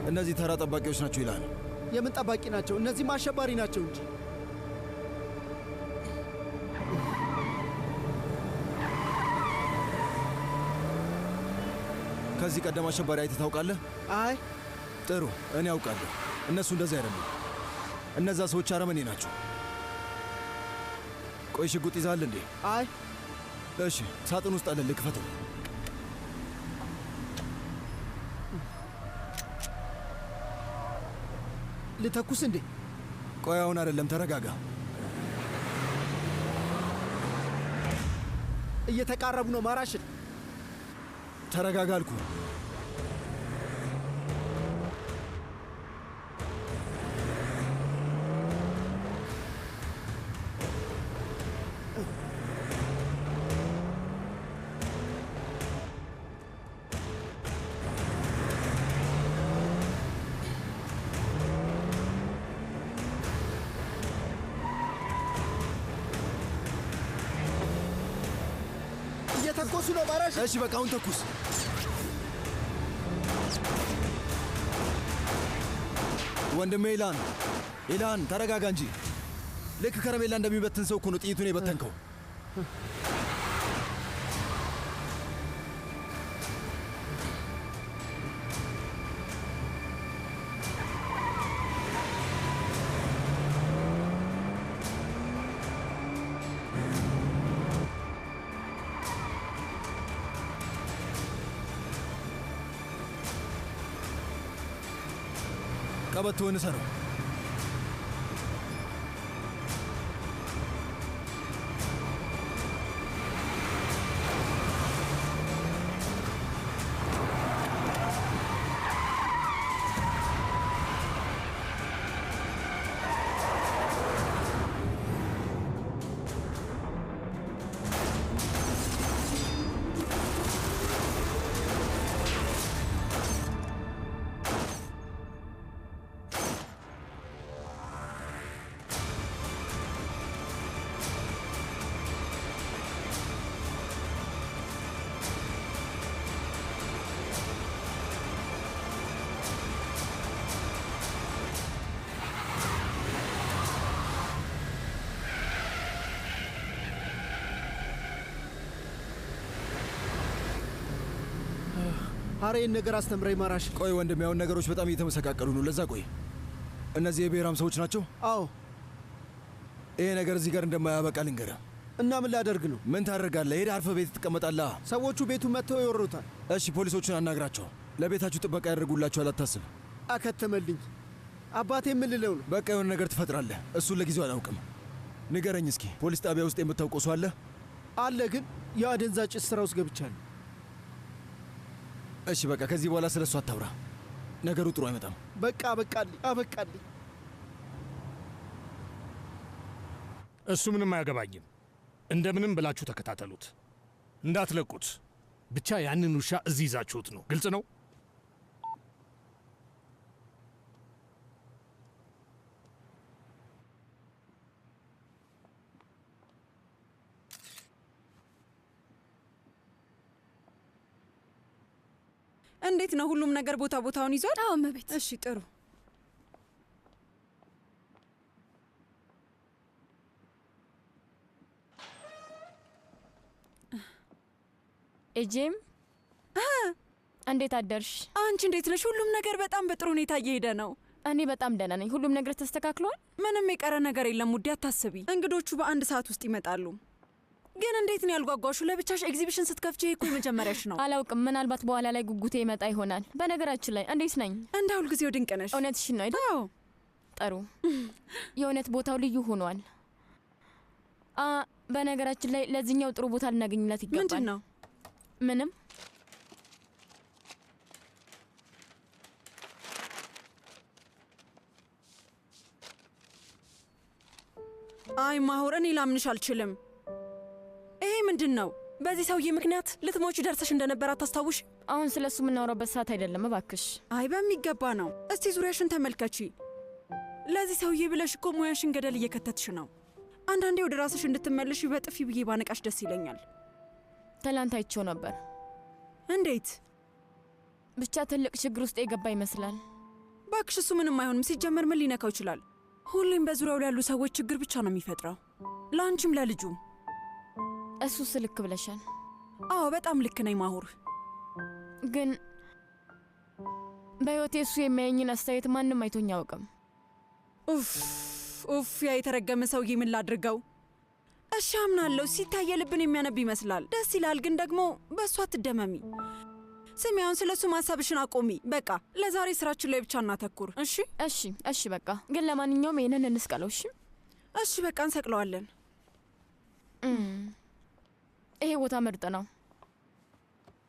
እነዚህ ተራ ጠባቂዎች ናቸው ይላል። የምን ጠባቂ ናቸው? እነዚህ አሸባሪ ናቸው እንጂ። ከዚህ ቀደም አሸባሪ አይተህ ታውቃለህ? አይ ጥሩ፣ እኔ አውቃለሁ። እነሱ እንደዚህ አይደሉም። እነዛ ሰዎች አረመኔ ናቸው። ቆይ ሽጉጥ ይዛል እንዴ? አይ እሺ፣ ሳጥን ውስጥ አለ፣ ልክፈተው። ልተኩስ እንዴ? ቆይ አሁን አይደለም፣ ተረጋጋ። እየተቃረቡ ነው ማራሽን። ተረጋጋ አልኩ። እየተኮሱ ነው ማራሽ። እሺ በቃ አሁን ተኩስ። ወንድሜ ኢላን ተረጋጋ እንጂ። ልክ ከረሜላ እንደሚበትን ሰው እኮ ነው ጥይቱን የበተንከው። ቀበቶውን እሰረው። አረ ይህን ነገር አስተምረኝ ማራሽ። ቆይ ወንድሜ፣ አሁን ነገሮች በጣም እየተመሰቃቀሉ ነው። ለዛ ቆይ፣ እነዚህ የብሔራም ሰዎች ናቸው? አዎ። ይሄ ነገር እዚህ ጋር እንደማያበቃ ልንገርህ። እና ምን ላደርግ ነው? ምን ታደርጋለህ? ሄደህ አርፈህ ቤት ትቀመጣለህ። ሰዎቹ ቤቱን መጥተው ይወሩታል። እሺ፣ ፖሊሶቹን አናግራቸው። ለቤታችሁ ጥበቃ ያደርጉላችኋል፣ አታስብ። አከተመልኝ። አባቴ ምን ልለው ነው? በቃ የሆነ ነገር ትፈጥራለህ። እሱን ለጊዜው አላውቅም። ንገረኝ እስኪ፣ ፖሊስ ጣቢያ ውስጥ የምታውቀው ሰው አለ? አለ፣ ግን የአደንዛዥ ዕፅ ስራ ውስጥ ገብቻለሁ። እሺ በቃ ከዚህ በኋላ ስለሱ አታውራ። ነገሩ ጥሩ አይመጣም። በቃ አበቃልኝ። እሱ ምንም አያገባኝም። እንደምንም ብላችሁ ተከታተሉት፣ እንዳትለቁት። ብቻ ያንን ውሻ እዚህ ይዛችሁት ነው። ግልጽ ነው? እንዴት ነው? ሁሉም ነገር ቦታ ቦታውን ይዟል? አዎ እመቤት። እሺ ጥሩ። ኤጄም እንዴት አደርሽ? አንቺ እንዴት ነሽ? ሁሉም ነገር በጣም በጥሩ ሁኔታ እየሄደ ነው። እኔ በጣም ደህና ነኝ። ሁሉም ነገር ተስተካክሏል። ምንም የቀረ ነገር የለም ውዴ፣ አታስቢ። እንግዶቹ በአንድ ሰዓት ውስጥ ይመጣሉ። ግን እንዴት ነው ያልጓጓሹ? ለብቻሽ ኤግዚቢሽን ስትከፍቺ እኮ የመጀመሪያሽ ነው። አላውቅም፣ ምናልባት በኋላ ላይ ጉጉቴ ይመጣ ይሆናል። በነገራችን ላይ እንዴት ነኝ? እንደ ሁልጊዜው ድንቅ ነሽ። እውነትሽን ነው አይደል? አዎ። ጥሩ። የእውነት ቦታው ልዩ ሆኗል። በነገራችን ላይ ለዚህኛው ጥሩ ቦታ ልናገኝላት ይገባል። ምንድን ነው? ምንም። አይ ማሁር፣ እኔ ላምንሽ አልችልም። ይሄ ምንድን ነው? በዚህ ሰውዬ ምክንያት ልትሞች ደርሰሽ እንደነበር አታስታውሽ? አሁን ስለሱ የምናወራበት ሰዓት አይደለም እባክሽ። አይ በሚገባ ነው። እስቲ ዙሪያሽን ተመልከቺ። ለዚህ ሰውዬ ብለሽ እኮ ሙያሽን ገደል እየከተትሽ ነው። አንዳንዴ ወደ ራስሽ እንድትመልሽ በጥፊ ብዬ ባነቃሽ ደስ ይለኛል። ትላንት አይቼው ነበር። እንዴት? ብቻ ትልቅ ችግር ውስጥ የገባ ይመስላል። ባክሽ እሱ ምንም አይሆንም። ሲጀመር ምን ሊነካው ይችላል? ሁሌም በዙሪያው ላይ ያሉ ሰዎች ችግር ብቻ ነው የሚፈጥረው፣ ለአንቺም ለልጁም። እሱስ ልክ ብለሻል። አዎ በጣም ልክ ነኝ ማሁር። ግን በሕይወቴ እሱ የሚያየኝን አስተያየት ማንም አይቶኝ አያውቅም። ኡፍ ኡፍ፣ ያ የተረገመ ሰውዬ ምን ላድርገው? እሺ አምናለሁ፣ ሲታይ ልብን የሚያነብ ይመስላል። ደስ ይላል፣ ግን ደግሞ በእሱ አትደመሚ። ስሚ፣ አሁን ስለ እሱ ማሰብሽን አቆሚ። በቃ ለዛሬ ስራችን ላይ ብቻ እናተኩር። እሺ እሺ እሺ፣ በቃ ግን ለማንኛውም ይሄንን እንስቀለው። እሺ እሺ፣ በቃ እንሰቅለዋለን። ይሄ ቦታ ምርጥ ነው።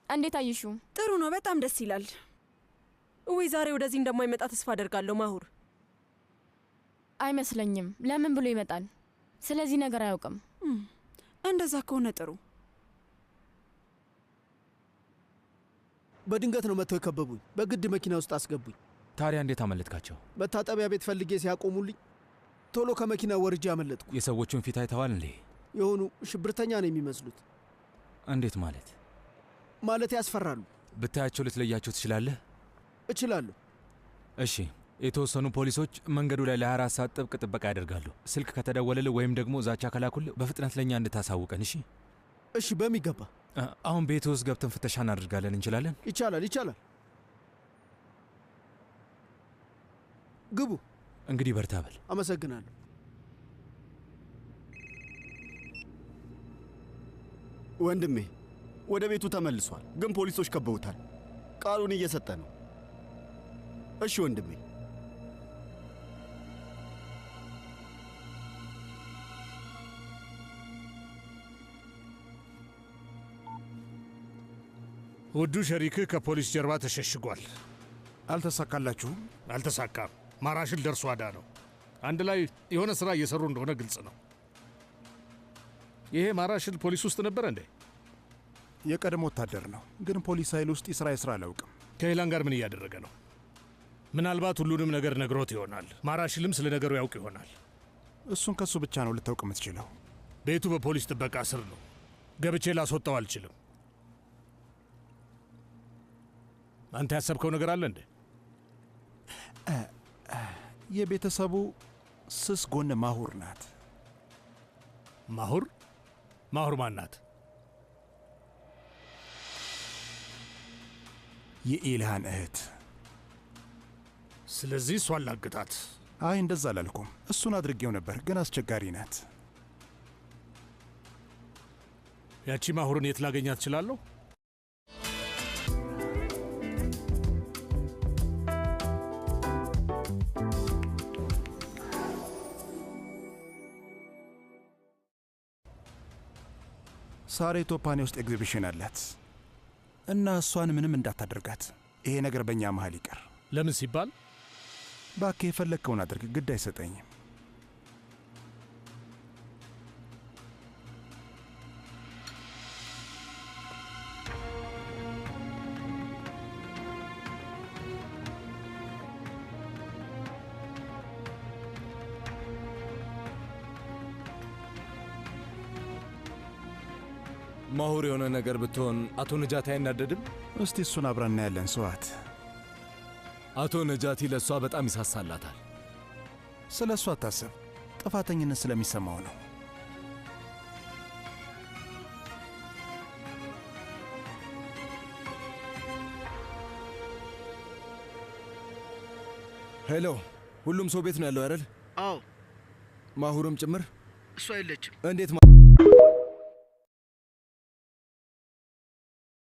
እንዴት አየሹ? ጥሩ ነው፣ በጣም ደስ ይላል። ውይ ዛሬ ወደዚህ እንደማይመጣ ተስፋ አደርጋለሁ ማሁር። አይመስለኝም። ለምን ብሎ ይመጣል? ስለዚህ ነገር አያውቅም። እንደዛ ከሆነ ጥሩ። በድንገት ነው መጥተው የከበቡኝ። በግድ መኪና ውስጥ አስገቡኝ። ታዲያ እንዴት አመለጥካቸው? መታጠቢያ ቤት ፈልጌ ሲያቆሙልኝ ቶሎ ከመኪና ወርጄ አመለጥኩ። የሰዎቹን ፊት አይተዋል እንዴ? የሆኑ ሽብርተኛ ነው የሚመስሉት። እንዴት ማለት? ማለት ያስፈራሉ። ብታያቸው ልትለያቸው ትችላለህ? እችላለሁ። እሺ፣ የተወሰኑ ፖሊሶች መንገዱ ላይ ለ24 ሰዓት ጥብቅ ጥበቃ ያደርጋሉ። ስልክ ከተደወለልህ ወይም ደግሞ ዛቻ ከላኩልህ በፍጥነት ለእኛ እንድታሳውቀን። እሺ እሺ፣ በሚገባ። አሁን ቤት ውስጥ ገብተን ፍተሻ እናደርጋለን። እንችላለን? ይቻላል ይቻላል። ግቡ። እንግዲህ በርታ በል። አመሰግናለሁ። ወንድሜ ወደ ቤቱ ተመልሷል፣ ግን ፖሊሶች ከበውታል። ቃሉን እየሰጠ ነው። እሺ ወንድሜ። ውዱ ሸሪክህ ከፖሊስ ጀርባ ተሸሽጓል። አልተሳካላችሁም? አልተሳካም። ማራሽል ደርሶ አዳ ነው። አንድ ላይ የሆነ ሥራ እየሰሩ እንደሆነ ግልጽ ነው። ይሄ ማራሽል ፖሊስ ውስጥ ነበር እንዴ? የቀድሞ ወታደር ነው፣ ግን ፖሊስ ኃይል ውስጥ ይስራ አላውቅም። ከኢላን ጋር ምን እያደረገ ነው? ምናልባት ሁሉንም ነገር ነግሮት ይሆናል። ማራሽልም ስለ ነገሩ ያውቅ ይሆናል። እሱን ከሱ ብቻ ነው ልታውቅ የምትችለው። ቤቱ በፖሊስ ጥበቃ ስር ነው። ገብቼ ላስወጣው አልችልም። አንተ ያሰብከው ነገር አለ እንዴ? የቤተሰቡ ስስ ጎን ማሁር ናት። ማሁር? ማሁር ማን ናት? የኢልሃን እህት። ስለዚህ እሷን ላግታት? አይ እንደዛ አላልኩም። እሱን አድርጌው ነበር፣ ግን አስቸጋሪ ናት። ያቺ ማሁርን የት ላገኛት እችላለሁ? ሳሬ ቶፓኔ ውስጥ ኤግዚቢሽን አላት እና እሷን ምንም እንዳታደርጋት። ይሄ ነገር በእኛ መሃል ይቀር። ለምን ሲባል? እባክህ የፈለግከውን አድርግ፣ ግድ አይሰጠኝም። ማሁር የሆነ ነገር ብትሆን አቶ ነጃቲ አይናደድም? እስቲ እሱን አብረን እናያለን። ሰዋት አቶ ነጃቲ ለእሷ በጣም ይሳሳላታል። ስለ እሱ አታስብ፣ ጥፋተኝነት ስለሚሰማው ነው። ሄሎ፣ ሁሉም ሰው ቤት ነው ያለው አይደል? አዎ። ማሁርም ጭምር? እሷ የለችም። እንዴት